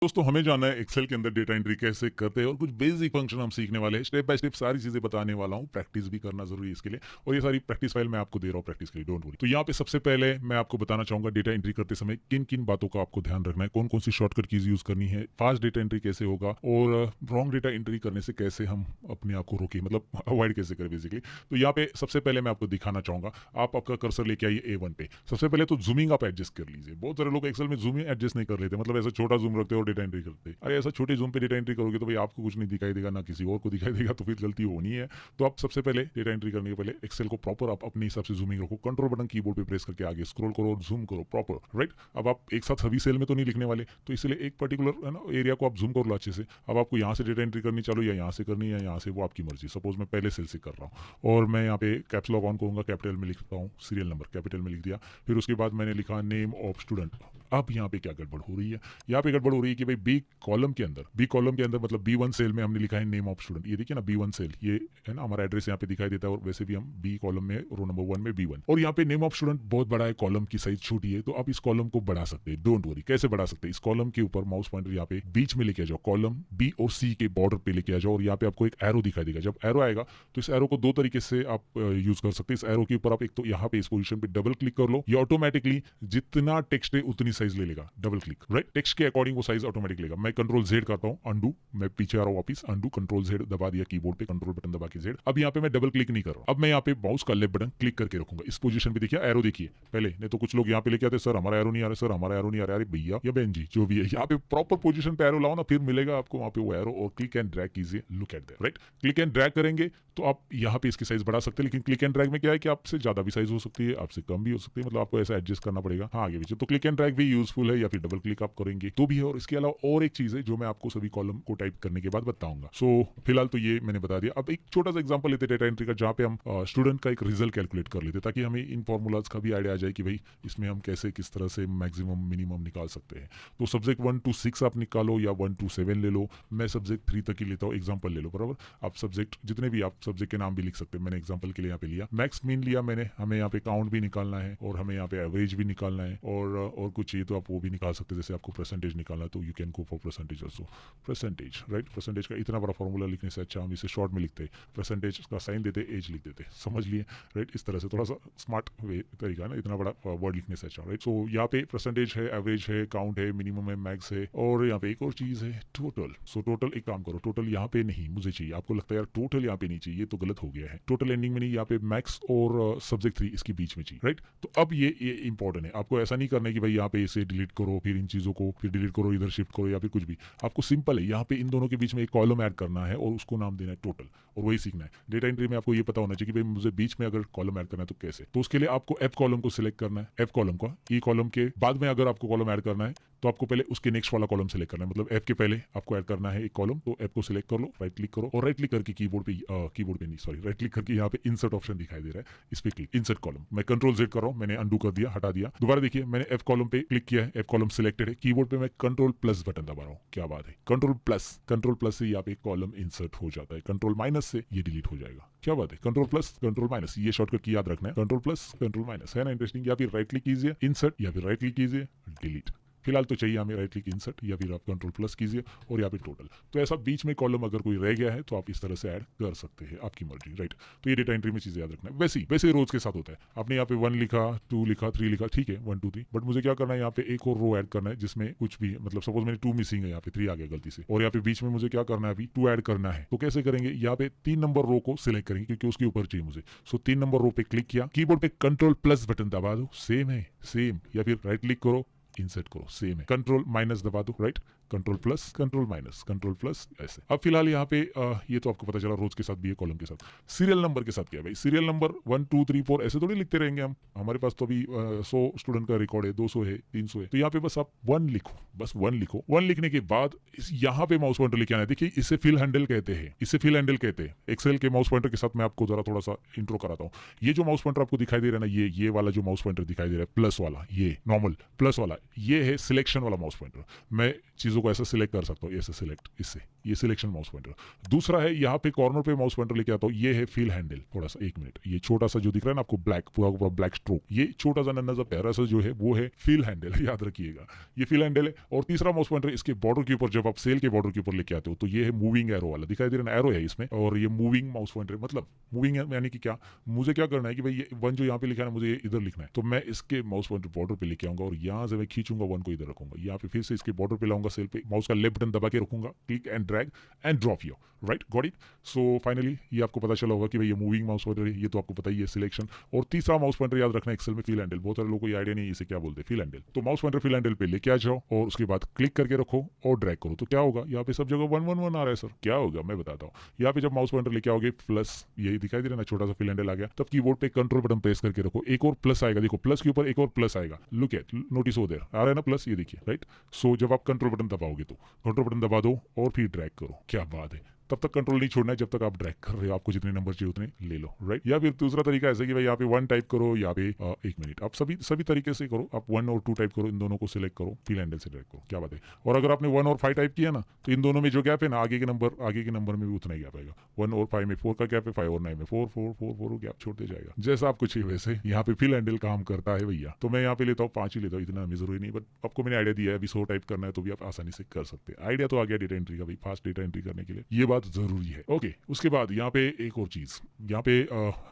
दोस्तों हमें जानना है एक्सेल के अंदर डेटा एंट्री कैसे करते हैं और कुछ बेसिक फंक्शन हम सीखने वाले हैं। स्टेप बाय स्टेप सारी चीजें बताने वाला हूँ। प्रैक्टिस भी करना जरूरी है इसके लिए और ये सारी प्रैक्टिस फाइल मैं आपको दे रहा हूँ प्रैक्टिस के लिए, डोंट वरी। तो यहाँ पे सबसे पहले मैं आपको बताना चाहूंगा डेटा एंट्री करते समय किन किन बातों का आपको ध्यान रखना है, कौन कौन सी शॉर्टकट कीज यूज करनी है, फास्ट डेटा एंट्री कैसे होगा और रॉन्ग डेटा एंट्री करने से कैसे हम अपने आप को रोके, मतलब अवॉइड कैसे करें बेसिकली। तो यहाँ पे सबसे पहले मैं आपको दिखाना चाहूंगा, आप आपका कर्सर लेके आइए A1 पे। सबसे पहले तो जूमिंग आप एडजस्ट कर लीजिए। बहुत सारे लोग एक्सेल में जूमिंग एडजस्ट नहीं कर लेते, मतलब ऐसा छोटा जूम रखते हो और डेटा एंट्री करते हैं। अरे ऐसा छोटे जूम पे डेटा एंट्री करोगे तो भाई आपको कुछ नहीं दिखाई देगा, ना किसी और को दिखाई देगा, तो फिर गलती होनी है। तो आप सबसे पहले डेटा एंट्री करने के पहले एक्सेल को प्रॉपर आप अपने हिसाब से जूमिंग रखो। कंट्रोल बटन कीबोर्ड पे प्रेस करके आगे स्क्रॉल करो और जूम करो प्रॉपर, राइट। अब आप एक साथ सभी सेल में तो नहीं लिखने वाले, तो इसलिए एक पर्टिकुलर है ना एरिया को आप जूम कर लो अच्छे से। अब आपको यहाँ से डेटा एंट्री करनी चालू या यहाँ से करनी है, यहाँ से, वो आपकी मर्जी। सपोज मैं पहले सेल से कर रहा हूँ और मैं यहाँ पे कैप्स लॉक ऑन करूंगा, कैपिटल में लिखता हूँ, सीरियल नंबर कैपिटल में लिख दिया। फिर उसके बाद मैंने लिखा नेम ऑफ स्टूडेंट। अब यहाँ पे क्या गड़बड़ हो रही है, यहाँ पे गड़बड़ हो रही है कि भाई बी कॉलम के अंदर मतलब B1 सेल में हमने लिखा है नेम ऑफ स्टूडेंट। ये देखिए ना B1 सेल, ये है ना हमारा एड्रेस यहाँ पे दिखाई देता है और वैसे भी हम बी कॉलम में रो नंबर 1 में B1 और यहाँ पे नेम ऑफ स्टूडेंट बहुत बड़ा है, कॉलम की साइज छोटी है, तो आप इस कॉलम को बढ़ा सकते हैं। डोंट वरी, कैसे बढ़ा सकते हैं, इस कॉलम के ऊपर माउस पॉइंटर यहाँ पे बीच में लेके आ जाओ, कॉलम B और C के बॉर्डर पे लेके आ जाओ और यहाँ पे आपको एक एरो दिखाई देगा। जब एरो आएगा तो इस एरो को दो तरीके से आप यूज कर सकते हैं। इस एरो के ऊपर आप एक तो यहाँ पे इस पोजीशन पे डबल क्लिक कर लो, ये ऑटोमेटिकली जितना टेक्स्ट है उतनी साइज ले लेगा। डबल क्लिक, राइट, टेक्स्ट के अकॉर्डिंग वो साइज ऑटोमेटिक लेगा। मैं कंट्रोल Z करता हूँ, अंडू, मैं पीछे आ रहा हूँ वापस, अंडू कंट्रोल Z दबा दिया कीबोर्ड पे, कंट्रोल बटन दबा के Z। अब यहाँ पे मैं डबल क्लिक नहीं कर रहा हूँ, अब मैं यहाँ पे माउस का लेफ्ट बटन क्लिक करके रखूंगा। इस पोजीशन पे देखिए एरो देखिए, पहले नहीं तो कुछ लोग यहाँ पे लेके आते सर हमारा एरो नहीं आ रहा, सर हमारा एरो नहीं आ रहा। अरे भैया या बहन जी जो भी है, यहाँ पे प्रॉपर पोजीशन पे एरो लाओ ना, फिर मिलेगा आपको वहाँ पे वो एरो और क्लिक एंड ड्रैग कीजिए। Look at that, right. Click and drag करेंगे तो आप यहाँ पे इसकी साइज बढ़ा सकते हैं, लेकिन क्लिक एंड ड्रैग में क्या है कि आपसे ज्यादा भी साइज हो सकती है, आपसे कम भी हो सकती है, मतलब आपको ऐसा एडजस्ट करना पड़ेगा। हाँ आगे पीछे तो क्लिक एंड ड्रैग भी यूजफुल है, या फिर डबल क्लिक आप करेंगे तो भी है। और इसके अलावा और एक चीज है जो मैं आपको सभी कॉलम को टाइप करने के बाद बताऊंगा। सो फिलहाल तो ये मैंने बता दिया। अब एक छोटा सा एग्जांपल लेते डेटा एंट्री का, जहाँ पे हम स्टूडेंट का एक रिजल्ट कैलकुलेट कर लेते, ताकि हमें इन फॉर्मूलाज का भी आइडिया आ जाए कि भाई इसमें हम कैसे किस तरह से मैक्सिमम मिनिमम निकाल सकते हैं। तो सब्जेक्ट 1 to 6 आप निकालो या 1 to 7 ले लो, मैं सब्जेक्ट 3 तक ही लेता हूँ, एग्जाम्पल ले लो, बराबर। आप सब्जेक्ट जितने भी, आप सब्जेक्ट के नाम भी लिख सकते हैं, मैंने एग्जाम्पल के लिए यहाँ पे लिया। मैक्स मीन लिया मैंने, हमें यहाँ पे काउंट भी निकालना है और हमें यहाँ पे एवरेज भी निकालना है और कुछ चाहिए तो आप वो भी निकाल सकते हैं। जैसे आपको परसेंटेज निकालना है तो you can go for percentage also. Percentage, right, percentage का इतना बड़ा फॉर्मूला लिखने से अच्छा हम इसे शॉर्ट में लिखते हैं, परसेंटेज का साइन देते, एज लिख देते, समझ लिए, राइट। इस तरह से थोड़ा सा स्मार्ट वे तरीका है ना, इतना बड़ा वर्ड लिखने से अच्छा, राइट। सो यहाँ पे परसेंटेज है, एवरेज है, काउंट है, मिनिमम है, मैक्स है, और यहाँ पे एक और चीज है टोटल। सो टोटल एक काम करो, टोटल यहाँ पे नहीं मुझे चाहिए, आपको लगता है यार टोटल यहाँ पे नहीं चाहिए तो गलत हो गया है। टोटल एंडिंग में नहीं, यहाँ पे मैक्स और सब्जेक्ट 3 इसके बीच में चाहिए, राइट। तो अब ये इंपॉर्टेंट है, आपको ऐसा नहीं करना है कि भाई यहाँ पे इसे डिलीट करो, फिर इन चीजों को फिर डिलीट करो, इधर शिफ्ट करो या फिर कुछ भी। आपको सिंपल है, यहाँ पे इन दोनों के बीच में एक कॉलम ऐड करना है और उसको नाम देना है टोटल, और वही सीखना है। डेटा एंट्री में आपको ये पता होना चाहिए कि भाई मुझे बीच में अगर कॉलम ऐड करना है तो कैसे। तो उसके लिए आपको F कॉलम को सिलेक्ट करना है, F कॉलम का। E कॉलम के बाद में अगर आपको कॉलम ऐड करना है तो आपको पहले उसके नेक्स्ट वाला कॉलम सिलेक्ट करना है, मतलब F के पहले आपको ऐड करना है एक कॉलम, तो F को सिलेक्ट कर लो, राइट क्लिक करो और राइट क्लिक करके कीबोर्ड पे नहीं सॉरी, राइट क्लिक करके यहाँ पे इंसर्ट ऑप्शन दिखाई दे रहा है, इस पे क्लिक, इंसर्ट कॉलम। मैं कंट्रोल Z कर रहा हूँ, मैंने अंडू कर दिया, हटा दिया। दोबारा देखिए मैंने F कॉलम पे क्लिक किया है, F कॉलम सिलेक्टेड है, कीबोर्ड पे मैं कंट्रोल प्लस बटन दबा रहा हूँ। क्या बात है, कंट्रोल प्लस से यहाँ पे कॉलम इंसर्ट हो जाता है, कंट्रोल माइनस से ये डिलीट हो जाएगा। क्या बात है, कंट्रोल प्लस कंट्रोल माइनस, ये शॉर्टकट की याद रखना है, कंट्रोल प्लस कंट्रोल माइनस, है ना इंटरेस्टिंग। या फिर राइट क्लिक कीजिए इंसर्ट, या फिर राइट क्लिक कीजिए डिलीट। फिलहाल तो चाहिए हमें राइट क्लिक इंसर्ट, या फिर आप कंट्रोल प्लस कीजिए और यहाँ पे टोटल। तो ऐसा बीच में कॉलम अगर कोई रह गया है तो आप इस तरह से ऐड कर सकते हैं, आपकी मर्जी, राइट। तो ये डेटा एंट्री में चीजें याद रखना है। वैसे रोज के साथ होता है, आपने यहाँ पे 1 लिखा, 2 लिखा, 3 लिखा, ठीक है 1 2 3, बट मुझे क्या करना है, यहाँ पे एक और रो ऐड करना है जिसमें कुछ भी, मतलब सपोज मैंने 2 मिसिंग है, यहाँ पे 3 आ गया गलती से, और यहाँ पे बीच में मुझे क्या करना है, अभी 2 ऐड करना है। तो कैसे करेंगे, यहाँ पे 3 नंबर रो को सिलेक्ट करेंगे क्योंकि उसके ऊपर चाहिए मुझे। सो 3 नंबर रो पे क्लिक किया, कीबोर्ड पे कंट्रोल प्लस बटन दबा दो, सेम है सेम, या फिर राइट क्लिक करो इंसर्ट करो, सेम है, कंट्रोल माइनस दबा दो, right, control plus control minus control plus, ऐसे। अब फिलहाल यहाँ पे ये तो आपको पता चला रोज के साथ भी है, कॉलम के साथ। सीरियल नंबर के साथ क्या है भाई, सीरियल नंबर 1 2 3 4 ऐसे थोड़ी लिखते रहेंगे हम, हमारे पास तो अभी 100 स्टूडेंट का रिकॉर्ड है, 200 है, 300 है, तो यहाँ पे बस आप 1 लिखो, बस 1 लिखो। 1 लिखने के बाद यहाँ पे माउस पॉइंटर लेके आना है। देखिए इसे फिल हैंडल कहते हैं, इसे फिल हैंडल कहते हैं। एक्सेल के माउस पॉइंटर के साथ मैं आपको जरा थोड़ा सा इंट्रो कराता हूँ। ये जो माउस पॉइंटर आपको दिखाई दे रहा है ना, ये वाला जो माउस पॉइंटर दिखाई दे रहा है प्लस वाला, ये नॉर्मल प्लस वाला, ये है सिलेक्शन वाला माउस पॉइंटर। मैं चीज़ों को ऐसा सिलेक्ट कर सकता हूँ, ऐसे सिलेक्ट, इससे, ये सिलेक्शन माउस पॉइंटर। दूसरा है यहाँ पे कॉर्नर पे माउस पॉइंटर लेके आता हूँ, ये है फील हैंडल। थोड़ा सा 1 मिनट, ये छोटा सा जो दिख रहा है ना आपको ब्लैक, पूरा पूरा ब्लैक स्ट्रोक, ये छोटा सा नन्हा सा प्यारा सा जो है वो है फील हैंडल, याद रखिएगा, ये फील हैंडल है। और तीसरा माउस पॉइंटर इसके बॉर्डर के ऊपर, जब आप सेल के बॉर्डर के ऊपर लेके आते हो तो ये है मूविंग एरो वाला, दिखाई दे रहा है, एरो है इसमें, और ये मूविंग माउस पॉइंटर। मतलब मूविंग यानी कि क्या, मुझे क्या करना है कि भाई ये वन जो यहाँ पे लिखा है ना, मुझे ये इधर लिखना है, तो मैं इसके माउस पॉइंटर बॉर्डर पे लेके आऊंगा और यहाँ से मैं खींचूंगा वन को, इधर रखूंगा, यहाँ पे फिर से इसके बॉर्डर पे लाऊंगा, सेल पे माउस का लेफ्ट बटन दबा के रखूंगा, click and drag and drop here, right, got it. So finally ये आपको पता चला होगा कि भाई ये मूविंग माउस पॉइंटर है, ये तो आपको पता ही है सिलेक्शन। और तीसरा माउस पॉइंटर याद रखना एक्सेल में फील हैंडल, बहुत सारे लोगों को ये आइडिया नहीं है इसे क्या बोलते हैं, फील हैंडल। तो माउस पॉइंटर फील हैंडल पे लेके आ जाओ और उसके बाद क्लिक करके रखो और ड्रैग करो, तो क्या होगा, यहाँ पे सब जगह 111 आ रहा है सर, क्या होगा मैं बताता हूँ। यहाँ पे जब माउस पॉइंटर लेके आओगे प्लस, यही दिखाई दे रहा है ना, छोटा सा फील हैंडल आ गया, तब कीबोर्ड पे कंट्रोल बटन प्रेस करके रखो, एक और प्लस आएगा, देखो प्लस के ऊपर एक और प्लस आएगा, लुक एट, नोटिस हो देयर, आ रहा है ना प्लस, ये देखिए, राइट। सो जब आप कंट्रोल बटन दबाओगे तो कंट्रोल बटन दबा दो और फिर ड्रैग करो, क्या बात है। तब तक कंट्रोल नहीं छोड़ना है जब तक आप ड्रैग कर रहे हो, आपको जितने नंबर चाहिए उतने ले लो, राइट। या फिर दूसरा तरीका ऐसा कि भाई यहाँ पे 1 टाइप करो, यहाँ पे 1 मिनट, आप सभी तरीके से करो, आप 1 और 2 टाइप करो, इन दोनों को सिलेक्ट करो, फील हैंडल से ड्रैग करो, क्या बात है। और अगर आपने 1 और 5 टाइप किया ना, तो इन दोनों में जो गैप है ना, आगे के नंबर में भी उतना ही गैप आएगा, 1 और 5 में 4 का गैप है, 5 और 9 में 4 4 4 4 गैप छोड़ते जाएगा, जैसा आपको चाहिए वैसे यहाँ पे फील हैंडल काम करता है भैया। तो मैं यहाँ पे लेता हूँ 5 ही लेता हूँ, इतना हमें जरूरी नहीं, बट आपको मैंने आइडिया दिया है, अभी 100 टाइप करना है तो भी आप आसानी से कर सकते हैं। आइडिया तो आ गया डेटा एंट्री का, भाई फास्ट डेटा एंट्री करने के लिए ये बात जरूरी है। ओके, उसके बाद यहाँ पे एक और चीज़, यहाँ पे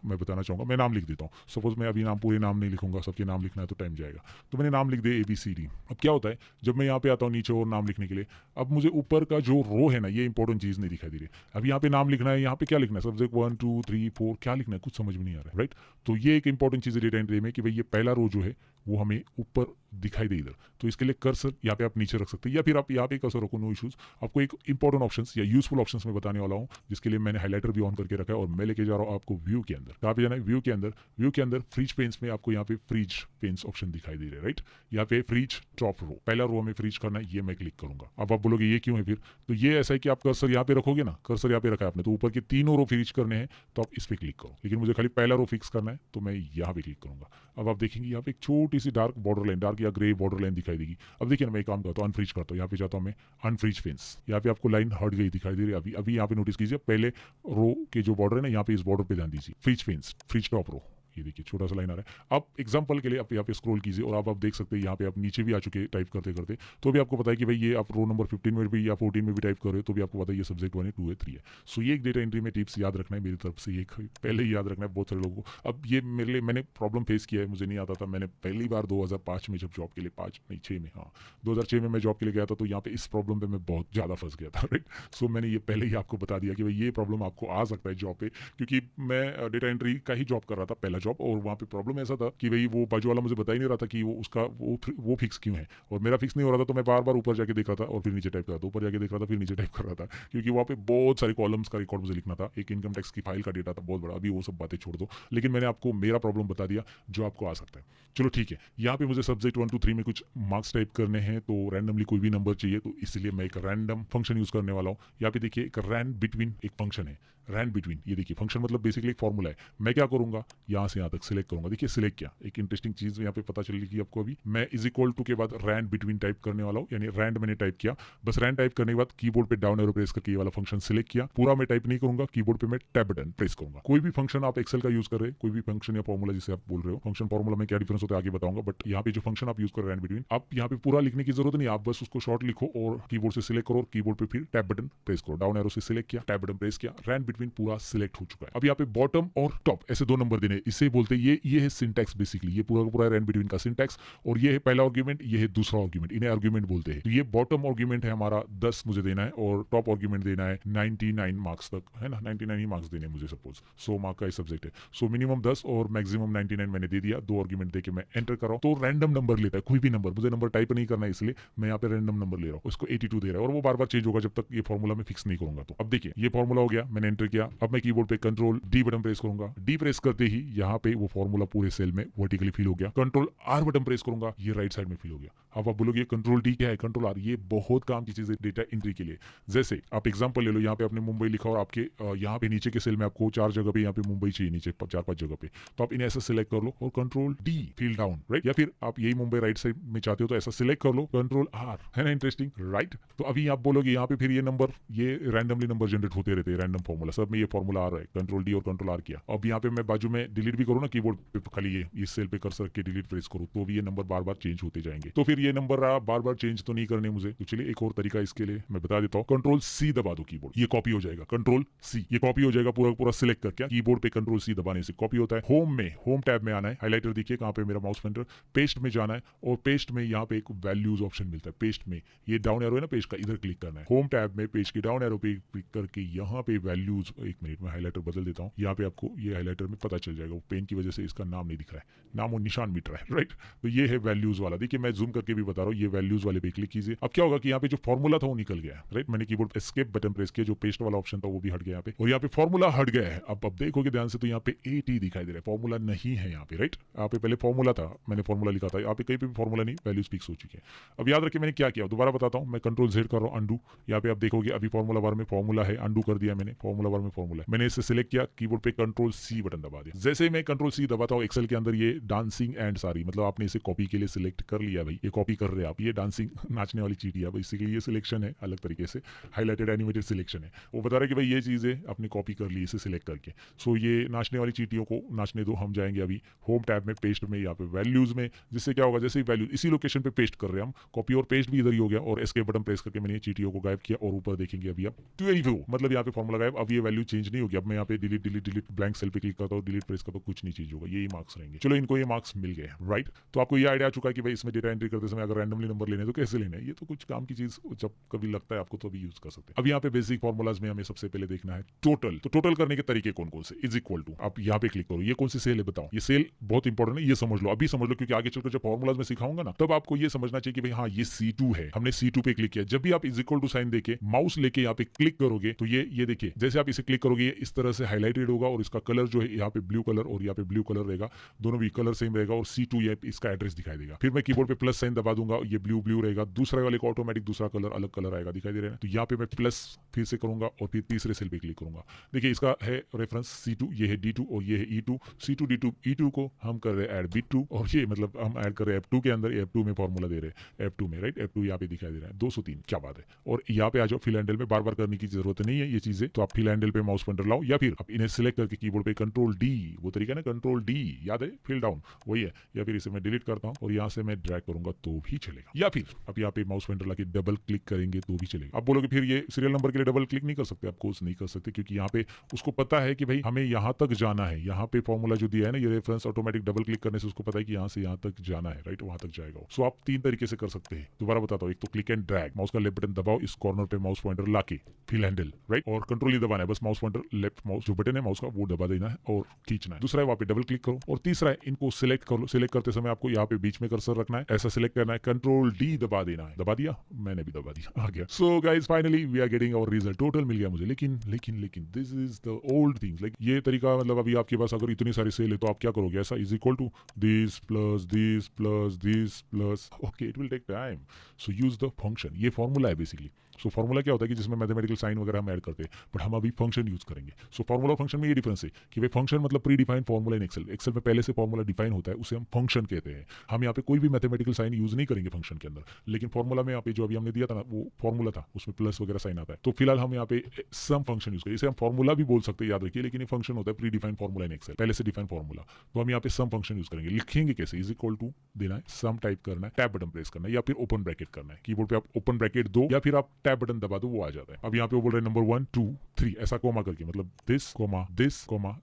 मैं बताना चाहूँगा, मैं नाम लिख देता हूँ। सपोज मैं अभी पूरे नाम नहीं लिखूंगा, सबके नाम लिखना है तो टाइम जाएगा, तो मैंने नाम लिख दिया ABCD। अब क्या होता है जब मैं यहाँ पे आता हूँ नीचे और नाम लिखने के लिए, अब मुझे ऊपर का जो रो है ना, ये इंपॉर्टेंट चीज़ नहीं दिखाई दे रही। अब यहाँ पे नाम लिखना है, यहाँ पे क्या लिखना है, सब्जेक्ट 1 2 3 4 क्या लिखना है, कुछ समझ में नहीं आ रहा है, राइट। तो ये एक इंपॉर्टेंट चीज़ है डेटा एंट्री में कि भाई ये पहला रो जो है वो हमें ऊपर दिखाई दे इधर, तो इसके लिए कर्सर यहाँ पे आप नीचे रख सकते हैं, या फिर आप यहाँ पे कर्सर रखो, नो इशूज। आपको एक इंपॉर्टेंट ऑप्शंस या यूजफुल ऑप्शंस में बताने वाला हूँ, जिसके लिए मैंने हाइलाइटर भी ऑन करके रखा है, और मैं लेके जा रहा हूँ आपको व्यू के अंदर। कहाँ पे जाना है, व्यू के अंदर फ्रीज पेन्स में आपको यहाँ पे फ्रीज पेन्स ऑप्शन दिखाई दे रहे हैं, राइट। यहाँ पे फ्रीज टॉप रो, पहला रो हमें फ्रीज करना है, ये मैं क्लिक करूंगा। अब आप बोलोगे ये क्यों है, फिर तो ये ऐसा है कि आप कर्सर यहाँ पे रखोगे ना, कर्सर यहाँ पे रखा है आपने, तो ऊपर के तीनों रो फ्रीज करने हैं तो आप इस पे क्लिक करो, लेकिन मुझे खाली पहला रो फिक्स करना है तो मैं यहाँ पे क्लिक करूंगा। अब आप देखेंगे यहाँ पे एक छोटी सी डार्क बॉर्डर लाइन, डार्क या ग्रे बॉर्डर लाइन दिखाई देगी। अब देखिए ना, मैं एक काम करता हूँ, अनफ्रीज करता हूँ, यहाँ पे जाता हूँ मैं, अनफ्रीज फेंस, यहाँ पे आपको लाइन हट गई दिखाई दे रही है। अभी अभी यहाँ पे नोटिस कीजिए, पहले रो के जो बॉर्डर है ना, यहाँ पे इस बॉर्डर पे ध्यान दीजिए, freeze panes, freeze top row, ये देखिए छोटा सा लाइन आ रहा है। आप एग्जांपल के लिए आप यहाँ पे स्क्रॉल कीजिए और आप देख सकते हैं यहाँ पे आप नीचे भी आ चुके हैं टाइप करते करते, तो भी आपको पता है कि भाई ये आप रो नंबर 15 में भी या 14 में भी टाइप कर रहे हो तो भी आपको पता है ये सब्जेक्ट 1 है, 2 है, 3 है। सो ये एक डेटा एंट्री में टिप्स याद रखना है मेरी तरफ से, ये पहले ही याद रखना है बहुत सारे लोगों को। अब ये मेरे लिए मैंने प्रॉब्लम फेस किया है, मुझे नहीं आता था। मैंने पहली बार 2005 में जब जॉब के लिए, 5 नहीं 6 में, हाँ 2006 में मैं जॉब के लिए गया था, तो यहाँ पे इस प्रॉब्लम पे मैं बहुत ज़्यादा फंस गया था, राइट। सो मैंने ये पहले ही आपको बता दिया कि भाई ये प्रॉब्लम आपको आ सकता है जॉब पे, क्योंकि मैं डेटा एंट्री का ही जॉब कर रहा था, पहला जॉब, और वहाँ पे प्रॉब्लम ऐसा था कि भाई वो बाजू वाला मुझे बता ही नहीं रहा था कि वो उसका वो फिक्स क्यों है, और मेरा फिक्स नहीं हो रहा था, तो मैं बार बार ऊपर जाके देख रहा था और फिर नीचे टाइप कर रहा था, ऊपर जाके देख रहा था फिर नीचे टाइप कर रहा था, क्योंकि वहाँ पे बहुत सारे कॉलम्स का रिकॉर्ड मुझे लिखना था, एक इनकम टैक्स की फाइल का डेटा था बहुत बड़ा। अभी वो सब बातें छोड़ दो, लेकिन मैंने आपको मेरा प्रॉब्लम बता दिया जो आपको आ सकता है। चलो ठीक है, यहाँ पे मुझे सब्जेक्ट 1 2 3 में कुछ मार्क्स टाइप करने हैं, तो रैंडमली कोई भी नंबर चाहिए, तो इसलिए मैं एक रैंडम फंक्शन यूज करने वाला हूँ। यहाँ पे देखिए एक रैंड बिटवीन एक फंक्शन है, रैंड बिटवीन, ये देखिए फंक्शन मतलब बेसिकली एक फॉर्मूला है। मैं क्या करूंगा, यहाँ से यहाँ तक सिलेक्ट करूंगा, देखिए सिलेक्ट किया, एक इंटरेस्टिंग चीज यहाँ पे पता चलेगी आपको। अभी मैं इज इक्वल टू के बाद रैंड बिटवीन टाइप करने वाला हूँ, यानी रैंड मैंने टाइप किया, बस रैंड टाइप करने के बाद कीबोर्ड पे डाउन एरो प्रेस करके ये वाला फंक्शन सिलेक्ट किया। पूरा मैं टाइप नहीं करूंगा, कीबोर्ड पे मैं टैब बटन प्रेस करूंगा। कोई भी फंक्शन आप एक्सेल का यूज कर रहे हैं, कोई भी फंक्शन या फॉर्मूला जिसे आप बोल रहे हो, फंक्शन फॉर्मूला में क्या डिफरेंस होता है आगे बताऊंगा, बट यहाँ पे जो फंक्शन आप यूज कर रहे हैं बिटवीन, आप यहाँ पे पूरा लिखने की जरूरत नहीं, आप बस उसको शॉर्ट लिखो और कीबोर्ड से सिलेक्ट करो, कीबोर्ड पे फिर टैब बटन प्रेस करो, डाउन एरो से सिलेक्ट किया, टैब बटन प्रेस किया, रैंड बिटवीन पूरा सिलेक्ट हो चुका है। अब यहाँ पे बॉटम और टॉप ऐसे 2 नंबर देने, इसे बोलते हैं, ये है सिंटैक्स बेसिकली, ये पूरा पूरा रैंड बिटवीन का सिंटैक्स, और ये है पहला आर्गुमेंट, ये है दूसरा आर्गुमेंट, इन्हें आर्गुमेंट बोलते हैं। तो ये बॉटम आर्गुमेंट है हमारा 10 मुझे देना है, और टॉप आर्गुमेंट देना है 99 मार्क्स तक, है ना, 99 ही मार्क्स देने मुझे, सपोज 100 मार्क का सब्जेक्ट है, सो मिनिमम 10 और मैक्सिमम 99 मैंने दे दिया। 2 आर्गुमेंट देके मैं एंटर कर रहा हूँ, तो रैंडम नंबर लेता है, कोई भी नंबर, मुझे नंबर टाइप नहीं करना है, इसलिए मैं यहाँ पे रैंडम नंबर ले रहा हूँ, उसको 82 दे रहा है, और वो बार बार चेंज होगा जब तक ये फॉर्मूला में फिक्स नहीं करूंगा। तो अब देखिए ये फॉर्मूला हो गया, मैंने एंटर किया। अब मैं कीबोर्ड पे कंट्रोल डी बटन प्रेस करूंगा, डी प्रेस करते ही यहाँ पे वो फॉर्मूला पूरे सेल में वर्टिकली फिल हो गया। कंट्रोल आर बटन प्रेस करूंगा, ये राइट साइड में फिल हो गया। अब आप बोलोगे कंट्रोल डी क्या है, कंट्रोल आर, ये बहुत काम की चीज़ है डेटा एंट्री के लिए। जैसे आप एग्जांपल ले लो, यहाँ पे आपने मुंबई लिखा और आपके यहाँ पे नीचे के सेल में आपको 4 जगह पे यहाँ पे मुंबई चाहिए, नीचे 4-5 जगह पे, तो आप इन्हें ऐसा सिलेक्ट कर लो और control D feel down, right. या फिर आप यही मुंबई राइट साइड में चाहते हो तो ऐसा सिलेक्ट कर लो, कंट्रोल आर, है ना इंटरेस्टिंग, राइट। तो अभी आप बोलोगे यहाँ पे फिर ये नंबर, ये रैंडमली नंबर जनरेट होते रहते हैं, रैंडम फॉर्मूला, सब में ये फॉर्मूला आ रहा है, कंट्रोल डी और कंट्रोल आर किया। अब यहाँ पे मैं बाजू में डिलीट भी करूँ ना कीबोर्ड पे, खाली ये इस सेल पे कर्सर के डिलीट प्रेस करूँ, तो भी ये नंबर बार बार चेंज होते जाएंगे। तो फिर ये नंबर बार बार चेंज तो नहीं करने मुझे, तो चलिए एक और तरीका इसके लिए मैं बता देता हूँ। कंट्रोल सी दबा दो कीबोर्ड, ये कॉपी हो जाएगा, कंट्रोल सी, ये कॉपी हो जाएगा पूरा पूरा सिलेक्ट करके। कीबोर्ड पे कंट्रोल सी दबाने से कॉपी होता है। होम में, होम टैब में आना है, हाईलाइटर देखिए कहाँ पे मेरा माउस पॉइंटर, पेस्ट में जाना है और पेस्ट में यहाँ पे एक वैल्यूज ऑप्शन मिलता है। पेस्ट में ये डाउन एरो है ना पेस्ट का, इधर क्लिक करना है। होम टैब में पेज की डाउन एरो पे क्लिक करके यहाँ पे वैल्यूज, एक मिनट में हाईलाइटर बदल देता हूँ, यहाँ पे आपको ये हाईलाइटर में पता चल जाएगा, वो पेन की वजह से इसका नाम नहीं दिख रहा है, नाम और निशान मिट रहा है, राइट। तो ये है वैल्यूज वाला, देखिए मैं जूम करके भी बता रहा हूँ, ये वैल्यूज वाले पे क्लिक कीजिए। अब क्या होगा कि यहाँ पे जो फॉर्मूला था वो निकल गया, राइट। मैंने कीबोर्ड एस्केप बटन प्रेस किया, जो पेस्ट वाला ऑप्शन था वो भी हट गया यहाँ पे, और यहाँ पे फॉर्मूला हट गया है। अब देखोगे ध्यान से तो यहाँ पे AT दिखाई दे रहा है, फॉर्मूला नहीं है यहाँ पे, राइट। यहाँ पे पहले फॉर्मूला था, मैंने फॉर्मूला लिखा था, यहाँ पे कहीं पे भी फॉर्मूला नहीं, वैल्यूज फिक्स हो चुकी है। अब याद रखिए मैंने क्या किया, दोबारा बताता हूँ। मैं कंट्रोल Z कर रहा हूँ, अंडू, यहाँ पे आप देखोगे अभी फॉर्मूला बार में फॉर्मूला है, अंडू कर दिया मैंने, फॉर्मूला बार में फॉर्मूला है, मैंने इसे सिलेक्ट किया, कीबोर्ड पे कंट्रोल C बटन दबा दिया। जैसे ही मैं कंट्रोल C दबाता हूँ, एक्सेल के अंदर ये डांसिंग एंड सारी, मतलब आपने इसे कॉपी के लिए सिलेक्ट कर लिया भाई, ये कॉपी कर रहे हैं आप, ये डांसिंग नाचने वाली चीटी है, बेसिकली ये सिलेक्शन है अलग तरीके से, हाईलाइटेड एनिमेटेड सिलेक्शन है। वो बता रहा है कि भाई ये चीज़ें आपने कॉपी कर ली इसे सिलेक्ट करके। सो ये नाचने वाली चीटियों को नाचने दो, हम जाएंगे अभी होम टैब में, पेस्ट में, यहाँ पे वैल्यूज में, जिससे क्या होगा, जैसे ही वैल्यू इसी लोकेशन पे पेस्ट कर रहे हैं हम, कॉपी और पेस्ट भी इधर ही हो गया, और एस्केप बटन प्रेस करके मैंने चीटियों को गायब किया, और ऊपर देखेंगे अभी आप 12, मतलब यहाँ पे फॉर्मूला गायब, अब ये वैल्यू चेंज नहीं होगी। अब मैं यहाँ पे delete delete delete blank cell पे क्लिक करता हूँ, डिलीट प्रेस करता हूँ, कुछ नहीं चेंज होगा, यही मार्क्स रहेंगे। चलो इनको ये मार्क्स मिल गए, राइट। तो आपको ये आइडिया आ चुका है कि भाई इसमें डेटा एंट्री करते समय अगर रैंडमली नंबर लेने तो कैसे लेने, ये तो कुछ काम की चीज, जब कभी लगता है आपको तो अभी यूज कर सकते हैं। अब यहाँ पे बेसिक फॉर्मूलाज में हमें सबसे पहले देखना है टोटल। तो टोटल करने के तरीके कौन कौन से, इज इक्वल टू, आप यहाँ पे क्लिक करो, ये कौन सी सेल है बताओ, ये सेल बहुत इंपॉर्टेंट है, ये समझ लो, अभी समझ लो, क्योंकि आगे चलकर जब फॉर्मूलाज में सिखाऊंगा ना, तब आपको ये समझना चाहिए कि भाई हाँ ये C2 है, हमने C2 पे क्लिक किया। जब भी आप इज इक्वल टू साइन देके माउस लेके यहाँ पे क्लिक करोगे तो ये देखिए, जैसे आप इसे क्लिक करोगे ये इस तरह से हाईलाइटेड होगा, और इसका कलर जो है यहाँ पे ब्लू कलर और यहाँ पे ब्लू कलर रहेगा, दोनों भी कलर सेम रहेगा, और C2 ये इसका एड्रेस दिखाई देगा। फिर मैं कीबोर्ड पे प्लस साइन दबा दूंगा, ये ब्लू ब्लू रहेगा, दूसरा वाले को ऑटोमेटिक दूसरा कलर अलग कलर आएगा, दिखाई दे रहा है। तो यहाँ पे मैं प्लस फिर से करूंगा और फिर तीसरे सेल पे क्लिक करूंगा, देखिए इसका है रेफरेंस C2, ये है D2 और ये है E2, C2 D2 E2 को हम कर रहे हैं ऐड B2, और ये मतलब हम ऐड कर रहे हैं F2 के अंदर, F2 में फॉर्मूला दे रहे हैं, F2 में, राइट। F2 यहाँ पे दिखाई दे रहा है 203, क्या बात है। और यहाँ पे आ जाओ, फिल हैंडल में बार बार करने की जरूरत नहीं है ये चीजें, तो आप फिल हैंडल पे माउस पॉइंटर लाओ, या फिर आप इन्हें सिलेक्ट करके कीबोर्ड पे कंट्रोल D, वो तरीका ना कंट्रोल D, याद है, फिल डाउन वही है, या फिर इसे मैं डिलीट करता हूँ और यहाँ से मैं ड्रैग करूंगा तो भी चलेगा, या फिर आप यहाँ पे माउस पॉइंटर लाके डबल क्लिक करेंगे तो भी चलेगा। आप बोलोगे फिर ये सीरियल नंबर के लिए डबल क्लिक नहीं कर सकते, आप कोर्स नहीं कर सकते, क्योंकि यहाँ पे उसको पता है कि भाई हमें यहाँ तक जाना है, यहाँ पे फॉर्मूला जो दिया है ना, ये रेफरेंस ऑटोमेटिक डबल क्लिक करने से उसको पता है कि यहाँ से यहाँ तक जाना है, राइट, वहां तक जाएगा। सो आप 3 तरीके से कर सकते हैं, दोबारा बताता हूँ। एक तो क्लिक एंड ड्रैग, माउस का लेफ्ट बटन दबाओ, इस कॉर्नर पे माउस पॉइंटर लाके फिल हैंडल, राइट, और कंट्रोल ही दबाना है, बस माउस पॉइंटर लेफ्ट माउस जो बटन है माउस का वो दबा देना है और खींचना है। दूसरा है वहाँ पे डबल क्लिक करो, और तीसरा है इनको सिलेक्ट कर लो, सिलेक्ट करते समय आपको यहाँ पे बीच में कर्सर रखना है, ऐसा सिलेक्ट करना है, कंट्रोल D दबा देना है, दबा दिया, मैंने भी दबा दिया, आ गया। So guys finally we are getting our result, total मिल गया मुझे। लेकिन लेकिन लेकिन this is the old things, like ये तरीका, मतलब अभी आपके पास अगर इतनी सारी सेल है तो आप क्या करोगे, ऐसा is equal to this plus this plus this plus, okay it will take time, so use the function, ये फॉर्मूला है बेसिकली। सो फॉर्मूला क्या होता है कि जिसमें मैथमेटिकल साइन वगैरह हम ऐड करते हैं, बट हम अभी फंक्शन यूज करेंगे। सो फॉर्मूला फंक्शन में ये डिफरेंस है कि भाई फंक्शन मतलब predefined formula in Excel, Excel में पहले से फॉर्मूला डिफाइन होता है, उसे हम फंक्शन कहते हैं। हम यहाँ पे कोई भी मैथमेटिकल साइन यूज नहीं करेंगे फंक्शन के अंदर, लेकिन फॉर्मूला में यहाँ पे जो अभी हमने दिया था ना वो फॉर्मूला था, उसमें प्लस वगैरह साइन आता है, तो फिलहाल हम यहाँ पे सम फंक्शन यूज करें, इसे हम फॉर्मूला भी बोल सकते हैं, याद रखिए, लेकिन ये फंक्शन होता है predefined formula in Excel, पहले से डिफाइंड फॉर्मूला। तो हम यहाँ पे सम फंक्शन यूज करेंगे, लिखेंगे कैसे, इज इक्वल टू देना है, सम टाइप करना है, टैब बटन प्रेस करना है, या फिर ओपन ब्रैकेट करना है, कीबोर्ड पे आप ओपन ब्रैकेट दो या फिर आप टैब बटन दबा दो, वो आ जाता है। अब यहाँ पे वो बोल रहे हैं नंबर 1 2 3 ऐसा कोमा करके, मतलब this comma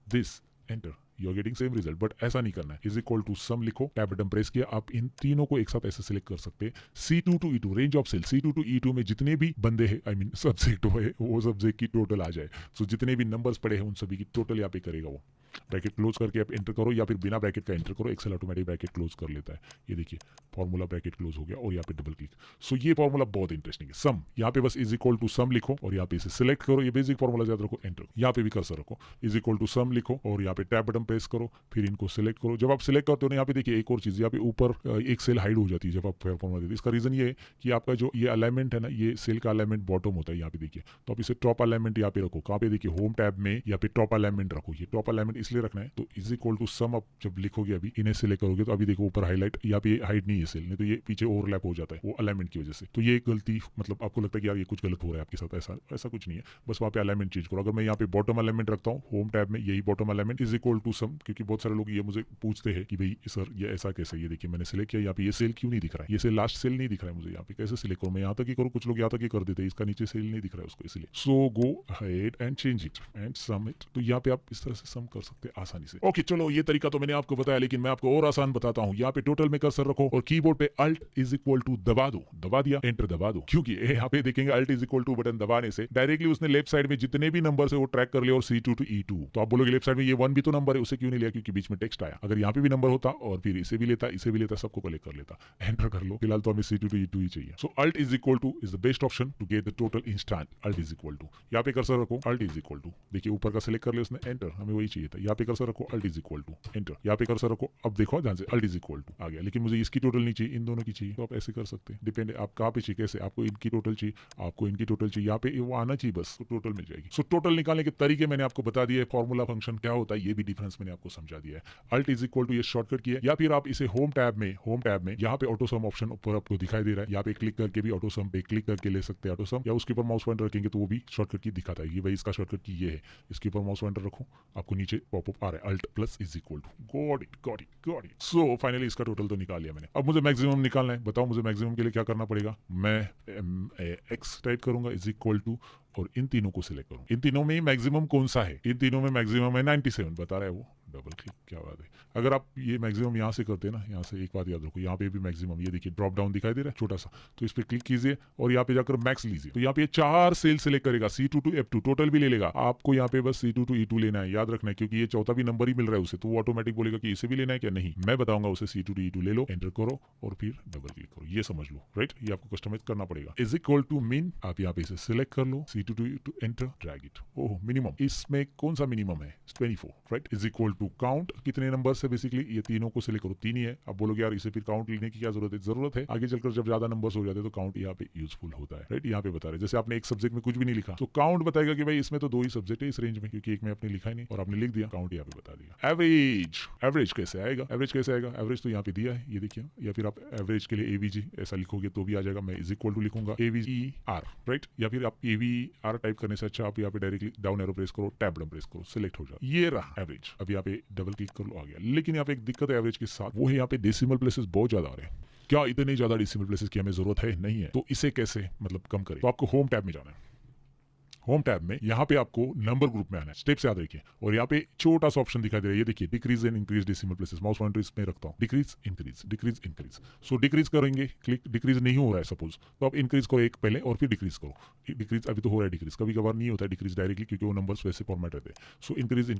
this, enter, you are getting same result, but ऐसा नहीं करना है, इज इक्वल टू सम लिखो, टैब बटन प्रेस किया, आप इन तीनों को एक साथ ऐसे सिलेक्ट कर सकते हैं। C2 to E2 range of cell, C2 to E2 में जितने भी बंदे हैं, आई मीन सब्जेक्ट है, वो सब्जेक्ट की टोटल आ जाए। सो जितने भी नंबर्स पड़े हैं उन सभी की टोटल यहाँ पे करेगा वो। ब्रैकेट क्लोज करके आप एंटर करो या फिर बिना ब्रैकेट का एंटर करो, एक्सेल ऑटोमेटिक ब्रैकेट क्लोज कर लेता है। ये देखिए फॉर्मूला ब्रैकेट क्लोज हो गया और यहाँ पे डबल क्लिक। सो ये फॉर्मूला बहुत इंटरेस्टिंग है। सम यहाँ पे बस इज इक्वल टू सम लिखो और यहाँ पे इसे सिलेक्ट करो, ये बेसिक फॉर्मूला याद रखो, एंटर। यहाँ पे भी कर्सर रखो, इज इक्वल टू सम लिखो और यहाँ पे टैब बटन प्रेस करो, फिर इनको सिलेक्ट करो। जब आप सिलेक्ट करते हो ना यहाँ पे देखिए एक और चीज, यहाँ पे ऊपर एक सेल हाइड हो जाती है जब आप फॉर्मूला देते हो। इसका रीजन ये है कि आपका जो ये अलाइनमेंट है ना, ये सेल का अलाइनमेंट बॉटम होता है। यहाँ पे देखिए तो आप इसे टॉप अलाइनमेंट यहाँ पे रखो। कहाँ पे देखिए होम टैब में यहाँ पे टॉप अलाइनमेंट रखो। ये टॉप अलाइनमेंट इसलिए रखना है, तो इज इक्वल टू सम आप जब लिखोगे अभी इन्हें सिलेक्ट करोगे तो अभी देखो ऊपर हाईलाइट, यहाँ पे हाइड नहीं है सेल, नहीं तो ये पीछे ओवरलैप हो जाता है वो अलाइनमेंट की वजह से। तो ये गलती मतलब आपको लगता है कि यार ये कुछ गलत हो रहा है आपके साथ, ऐसा कुछ नहीं है, बस वहाँ पे अलाइनमेंट चेंज करो। अगर मैं यहाँ पे बॉटम अलाइनमेंट रखता हूँ होम टैब में, यही bottom alignment is equal to sum, क्योंकि बहुत सारे लोग ये मुझे पूछते हैं कि भाई सर ये ऐसा कैसे, ये देखिए मैंने सिलेक्ट किया, यहाँ पे ये सेल क्यों नहीं दिख रहा है, ये सेल लास्ट सेल नहीं दिख रहा है मुझे, यहाँ पे कैसे सिलेक्ट करूँ मैं, यहाँ तक ही करूँ, कुछ लोग यहाँ तक ही कर देते हैं, इसका नीचे सेल नहीं दिख रहा है उसको, इसलिए so go ahead and change it and sum it. तो यहाँ पे आप इस तरह से सम कर सकते हैं आसानी से। ओके चलो ये तरीका तो मैंने आपको बताया, लेकिन मैं आपको और आसान बताता हूँ। यहाँ पे टोटल में कर्सर रखो और कीबोर्ड पे अल्ट इज इक्वल टू दबा दो, दबा दिया एंटर दबा दो, क्योंकि यहाँ पे देखेंगे Alt is equal to button दबाने से डायरेक्टली उसने लेफ्ट साइड में जितने भी नंबर है वो ट्रैक कर लिया और C2 to E2। तो आप बोलोगे लेफ्ट साइड में ये 1 भी तो नंबर है, उसे क्यों नहीं लिया, क्योंकि बीच में टेक्स्ट आया। अगर यहाँ पे भी नंबर होता और फिर इसे भी लेता, इसे भी लेता, सबको कलेक्ट कर लेता, एंटर कर लो। फिलहाल तो हमें C2 to E2 ही चाहिए। So alt is equal to is the best option to get the total instant. Alt is equal to, यहाँ पे कर्सर रखो, अल्ट इज इक्वल टू, देखिए ऊपर का सिलेक्ट कर लिया उसने, एंटर, हमें वही चाहिए था। यहाँ पे कर्सर रखो, Alt is equal to, enter, यहाँ पे कर्सर रखो, अब देखो ध्यान से, अल्ट इज इक्वल टू आ गया, लेकिन मुझे इसकी टोटल नहीं चाहिए, इन दोनों की चाहिए। तो आप ऐसे कर सकते हैं, डिपेंड आप कहाँ पे चाहिए, कैसे आपको इनकी टोटल चाहिए, आपको इनकी टोटल चाहिए, यहाँ पे वो आना चाहिए बस, तो टोटल मिल जाएगी। सो टोटल निकालने के तरीके मैंने आपको बता दिए, फॉर्मूला फंक्शन क्या होता है ये भी डिफरेंस मैंने आपको समझा दिया है। अल्ट इज इक्वल टू ये शॉर्टकट की है, या फिर आप इसे होम टैब में यहाँ पे ऑटो सम ऑप्शन ऊपर आपको दिखाई दे रहा है, यहाँ पे क्लिक करके भी ऑटो सम पे क्लिक करके ले सकते हैं ऑटो सम, या उसके ऊपर माउस पॉइंटर रखेंगे तो वो भी शॉर्टकट की दिखाता है। ये भाई इसका शॉर्टकट की ये है, इसके ऊपर माउस पॉइंटर रखो, आपको नीचे पॉपअप आ रहा है Alt plus is equal to. Got it. So finally इसका टोटल तो निकाल लिया मैंने। अब मुझे मैक्सिमम निकालना है, बताओ मुझे मैक्सिमम के लिए क्या करना पड़ेगा। मैं एक्स टाइप करूंगा इज इक्वल टू और इन तीनों को सिलेक्ट करूं। इन तीनों में मैक्सिमम कौन सा है, इन तीनों में मैक्सिमम है 97 बता रहा है वो, डबल क्लिक, क्या बात है। अगर आप ये मैक्सिमम यहाँ से करते हैं ना, यहाँ से एक बात याद रखो, यहाँ पे भी मैक्सिमम, ये देखिए ड्रॉप डाउन दिखाई दे रहा है छोटा सा, तो इस पर क्लिक कीजिए और यहाँ पे जाकर मैक्स लीजिए। तो यहाँ पे 4 सेल सिलेक्ट करेगा, C2 to F2 टोटल भी ले लेगा। आपको यहाँ पे बस C2 to E2 लेना है, याद रखना है, क्योंकि ये चौथा भी नंबर ही मिल रहा है उसे, तो वो ऑटोमेटिक बोलेगा कि इसे भी लेना है क्या, नहीं मैं बताऊंगा उसे C2 to E2 ले लो, एंटर करो और फिर डबल क्लिक करो, ये समझ लो, राइट। ये आपको कस्टमाइज करना पड़ेगा। इज इक्वल टू मीन, आप यहाँ पे इसे सिलेक्ट कर लो, C2 to E2 enter, drag it. Oh minimum, इसमें कौन सा मिनिमम है, 24, right. Is equal to count, कितने नंबर है बेसिकली, ये तीनों को सिलेक्ट करो, 3 ही है। अब बोलोगे यार इसे फिर काउंट लेने की क्या जरूरत है, आगे चलकर जब ज्यादा नंबर्स हो जाते हैं तो काउंट यहाँ पे यूजफुल होता है, राइट। यहाँ पे बता रहे जैसे आपने एक सब्जेक्ट में कुछ भी नहीं लिखा तो काउंट बताएगा कि भाई इसमें तो 2 ही सब्जेक्ट है इस रेंज में, क्योंकि एक में आपने लिखा ही नहीं और आपने लिख दिया, काउंट यहाँ पे बता दिया। एवरेज कैसे आएगा, एवरेज तो यहाँ पे दिया है, ये देखिए, या फिर आप एवरेज के लिए AVG ऐसा लिखोगे तो भी आ जाएगा। मैं इज इक्वल टू लिखूंगा AVER, राइट, या फिर आप AVR टाइप करने से अच्छा आप यहाँ पे डायरेक्टली डाउन एरो प्रेस करो, टैब बटन प्रेस करो, सिलेक्ट हो जाए, ये रहा एवरेज। अब यहाँ पे डबल क्लिक कर लो, आ गया। लेकिन यहाँ पे एक दिक्कत है एवरेज के साथ, वो है यहाँ पे डेसिमल प्लेसेस बहुत ज्यादा आ रहे हैं। क्या इतने ज्यादा डेसिमल प्लेसेस की हमें जरूरत है, नहीं है, तो इसे कैसे मतलब कम करें। तो आपको होम टैब में जाना है, होम टैब में यहाँ पे आपको नंबर ग्रुप में आना है, स्टेप्स याद रखिए, और यहाँ पे छोटा सा ऑप्शन दिखाई दे रहा है, ये देखिए decrease and increase decimal places, mouse pointer इसमें रखता हूँ, डिक्रीज इंक्रीज। सो डिक्रीज करेंगे, क्लिक, डिक्रीज नहीं हो रहा है सपोज, तो आप इंक्रीज करो एक पहले और फिर डिक्रीज करो। डिक्रीज अभी तो हो रहा है डिक्रीज, कभी कभार नहीं होता है डिक्रीज डायरेक्टली, क्योंकि वो नंबर्स वैसे फॉर्मेट रहते हैं। सो इंक्रीज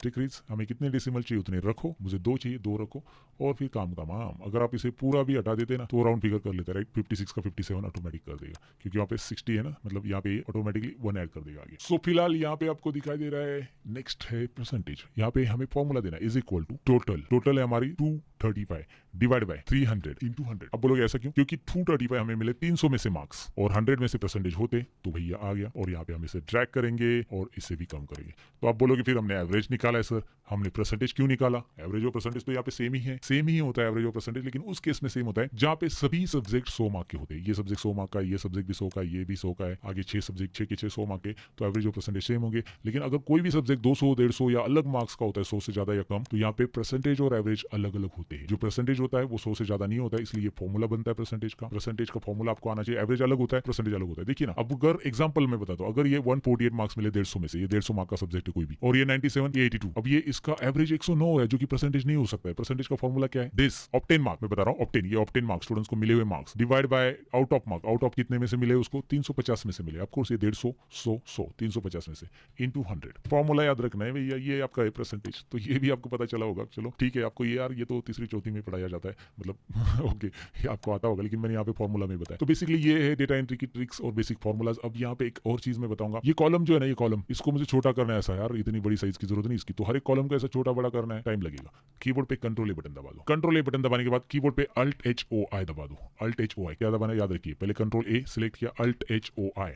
डिक्रीज, हमें कितने डेसिमल चाहिए उतने रखो, मुझे 2 चाहिए 2 रखो, और फिर काम का माम। अगर आप इसे पूरा भी हटा देते ना तो राउंड फिगर कर लेते, राइट, 56 का 57 ऑटोमेटिक कर देगा, क्योंकि यहाँ पे 60 है ना, मतलब यहाँ पे ऑटोमेटिकली 1 ऐड कर देगा आगे। सो फिलहाल यहाँ पे आपको दिखाई दे रहा है, नेक्स्ट है परसेंटेज। यहाँ पे हमें फॉर्मूला देना है, इज इक्वल टू टोटल है हमारी 235 डिवाइड बाय 300 इंटू 100। अब बोलोगे ऐसा क्यों, क्योंकि 235 हमें मिले 300 में से मार्क्स और 100 में से परसेंटेज होते, तो भैया आ गया। और यहाँ पे हम इसे ड्रैग करेंगे और इसे भी कम करेंगे। तो आप बोलोगे फिर हमने एवरेज निकाला है सर, हमने परसेंटेज क्यों निकाला, एवरेज और परसेंटेज तो यहाँ पे सेम ही है, सेम ही होता है एवरेज और परसेंटेज, लेकिन उस केस में सेम होता है जहाँ पे सभी सब्जेक्ट 100 मार्क के होते हैं। ये सब्जेक्ट 100 मार्क का, ये सब्जेक्ट भी 100 का, ये भी 100 का है, आगे 6 सब्जेक्ट 6 के 6 100 मार्क के, तो एवरेज और परसेंटेज सेम होंगे। लेकिन अगर कोई भी सब्जेक्ट 200 150 या अलग मार्क्स का होता है, 100 से ज्यादा या कम, तो यहाँ पे परसेंटेज और एवरेज अलग अलग होते आते हैं। जो परसेंटेज होता है वो 100 से ज्यादा नहीं होता है, इसलिए फॉर्मूला बनता है परसेंटेज का फॉर्मूला आपको आना चाहिए। एवरेज अलग होता है, परसेंटेज अलग होता है। देखिए ना, अब अगर एग्जांपल में बताता हूं, अगर ये 148 मार्क्स मिले 150 में से, ये 150 मार्क का सब्जेक्ट है कोई भी, और ये 97, ये 82, अब ये इसका एवरेज 109 है, जो कि परसेंटेज नहीं हो सकता है। परसेंटेज का फॉर्मूला क्या है? दिस ऑब्टेन मार्क, मैं बता रहा हूं, ऑब्टेन, ये ऑब्टेन मार्क्स, स्टूडेंट्स को मिले हुए marks, divide by out of mark. Out of कितने में से मिले? उसको 350 में से मिले। ऑफ कोर्स ये 150, 100, 100, 350 में से इनटू 100। फॉर्मूला याद रखना है भैया, ये आपका है परसेंटेज। तो ये भी आपको पता चला होगा। चलो ठीक है, आपको ये यार ये तो तीसरी चौथी में पढ़ाया जाता है, मतलब ओके, ये आपको आता होगा, लेकिन मैंने यहाँ पे फॉर्मूला में बताया। तो बेसिकली ये है डेटा एंट्री की ट्रिक्स और बेसिक फॉर्मूलाज। अब यहाँ पे एक और चीज मैं बताऊंगा, ये कॉलम जो है ना, ये कॉलम, इसको मुझे छोटा करना है ऐसा, यार इतनी बड़ी साइज की जरूरत नहीं इसकी, तो हर एक कॉलम को ऐसा छोटा बड़ा करना है, टाइम लगेगा। कीबोर्ड पे कंट्रोल ए बटन दबा दो। कंट्रोल ए बटन दबाने के बाद कीबोर्ड पे अल्ट एच ओ आई दबा दो। अल्ट एच ओ आई क्या दबाना है याद रखिए, पहले कंट्रोल ए सिलेक्ट किया, अल्ट एच ओ आई,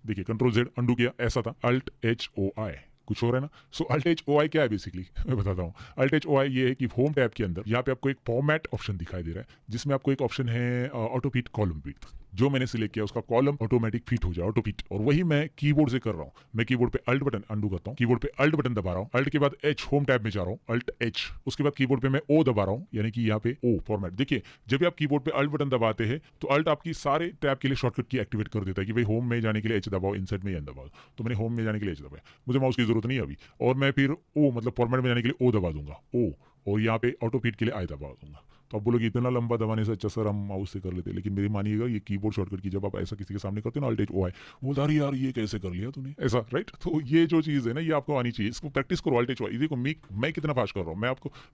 देखिए कंट्रोल जेड अंडू किया, ऐसा था, अल्ट एच ओ आई कुछ हो रहा है ना। सो अल्ट एच ओ आई क्या है बेसिकली, मैं बताता हूँ। अल्ट एच ओ आई ये है कि होम टैब के अंदर यहाँ पे आपको एक फॉर्मेट ऑप्शन दिखाई दे रहा है, जिसमें आपको एक ऑप्शन है ऑटो फिट कॉलम विड्थ। जो मैंने सिलेक्ट किया उसका कॉलम ऑटोमेटिक फिट हो जाए, ऑटो फिट, और वही मैं कीबोर्ड से कर रहा हूँ। मैं कीबोर्ड पे अल्ट बटन अंडू करता हूँ, कीबोर्ड पे अल्ट बटन दबा रहा हूँ, अल्ट के बाद एच होम टैब में जा रहा हूँ, अल्ट एच, उसके बाद कीबोर्ड पे मैं ओ दबा रहा हूँ, यानी कि यहाँ पे ओ फॉर्मेट। देखिए जब भी आप कीबोर्ड पे अल्ट बटन दबाते हैं तो अल्ट आपकी सारे टैब के लिए शॉर्टकट की एक्टिवेट कर देता है कि भाई होम में जाने के लिए एच दबाओ, इंसर्ट में एन दबाओ। तो मैंने होम में जाने के लिए एच दबाया, मुझे माउस की जरूरत नहीं है अभी, और मैं फिर ओ मतलब फॉर्मेट में जाने के लिए ओ दबा दूंगा, ओ, और यहाँ पे ऑटो फिट के लिए आई दबा दूंगा। तो आप बोलोगे इतना लंबा दबाने से अच्छा सर हम माउस से कर लेते, लेकिन मेरी मानिएगा ये कीबोर्ड शॉर्टकट की जब आप ऐसा किसी के सामने करते हो ना, अल्ट एच ओ आई, बोलता अरे यार ये कैसे कर लिया तूने ऐसा, राइट। तो ये जो चीज़ है ना, ये आपको आनी चाहिए, इसको प्रैक्टिस करो। अल्ट एच ओ आई देखो मैं कितना फास्ट कर रहा हूँ,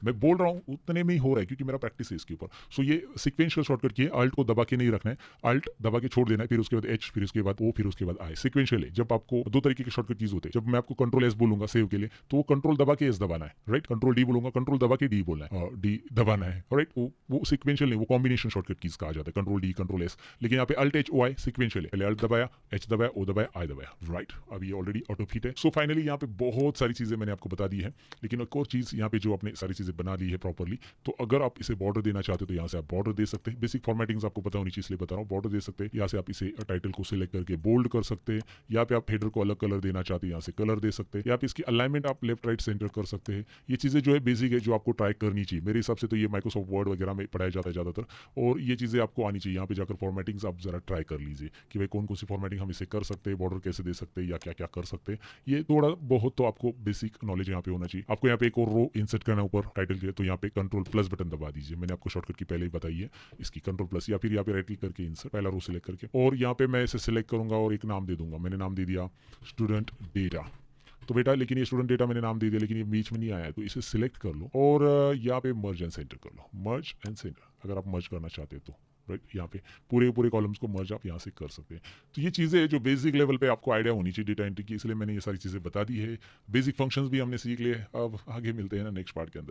मैं बोल रहा हूँ उतने में ही हो रहा है, क्योंकि मेरा प्रैक्टिस है इसके ऊपर। सो ये सिक्वेंशियल शॉर्टकट की है, अल्ट को दबा के नहीं रखना है, अल्ट दबा के छोड़ देना है, फिर उसके बाद एच, फिर उसके बाद ओ, फिर उसके बाद आई, सिक्वेंशियल है। जब आपको दो तरीके के शॉर्टकट कीज होते हैं, जब मैं आपको कंट्रोल एस बोलूंगा सेव के लिए, तो वो कंट्रोल दबा के एस दबाना है, राइट। कंट्रोल डी बोलूंगा, कंट्रोल दबा के डी बोलना है, और डी दबाना है, राइट। वो सिक्वेंशियल नहीं, वो कॉम्बिनेशन शॉर्टकट कीज कहा जाता है, कंट्रोल डी कंट्रोल एस। लेकिन यहाँ पे अल्ट एच ओ आई सिक्वेंशियल है, पहले अल्ट दबाया, एच दबाया, ओ दबाया, आई दबाया, राइट। अब ये ऑलरेडी ऑटो फिट है। सो फाइनली यहाँ पे बहुत सारी चीजें मैंने आपको बता दी है, लेकिन एक और चीज यहाँ पे जो आपने सारी चीजें बना ली है प्रॉपरली, तो अगर आप इसे बॉर्डर देना चाहते हो तो यहाँ से आप बॉर्डर दे सकते हैं। बेसिक फॉर्मेटिंग आपको पता होनी चाहिए, इसलिए बता रहा हूँ, बॉर्डर दे सकते हैं। यहाँ से आप इसे टाइटल को सिलेक्ट करके बोल्ड कर सकते हैं, यहाँ पे आप हेडर को अलग कलर देना चाहते हैं, यहाँ से कलर दे सकते हैं, यहाँ पे इसकी अलाइनमेंट आप लेफ्ट राइट सेंटर कर सकते हैं। ये चीजें जो है बेसिक है, जो आपको ट्राई करनी चाहिए। मेरे हिसाब से तो ये माइक्रोसॉफ्ट वर्ड वगैरह में पढ़ाया जाता है ज्यादातर, और ये चीजें आपको आनी चाहिए। यहाँ पे जाकर फॉर्मेटिंग्स आप जरा ट्राई कर लीजिए कि भाई कौन कौन सी फॉर्मेटिंग हम इसे कर सकते हैं, बॉर्डर कैसे दे सकते हैं, या क्या क्या कर सकते हैं। ये थोड़ा बहुत तो आपको बेसिक नॉलेज यहाँ पे होना चाहिए। आपको यहाँ पे एक और रो इंसर्ट करना है ऊपर टाइटल के, तो यहाँ पे कंट्रोल प्लस बटन दबा दीजिए। मैंने आपको शॉर्टकट की पहले ही बताई है इसकी, कंट्रोल प्लस, या फिर यहाँ पे राइट क्लिक करके इंसर्ट, पहला रो सिलेक्ट करके, और यहाँ पे मैं इसे सिलेक्ट करूंगा और एक नाम दे दूंगा। मैंने नाम दे दिया स्टूडेंट डेटा। तो बेटा लेकिन ये स्टूडेंट डेटा मैंने नाम दे दिया, लेकिन ये बीच में नहीं आया, तो इसे सिलेक्ट कर लो और यहाँ पे मर्ज एंड सेंटर कर लो, मर्ज एंड सेंटर, अगर आप मर्ज करना चाहते हो तो, राइट। यहाँ पे पूरे कॉलम्स को मर्ज आप यहाँ से कर सकते हैं। तो ये चीज़ें जो बेसिक लेवल पे आपको आइडिया होनी चाहिए डेटा एंट्री की, इसलिए मैंने ये सारी चीज़ें बता दी है। बेसिक फंक्शंस भी हमने सीख लिए, अब आगे मिलते हैं ना नेक्स्ट पार्ट के अंदर।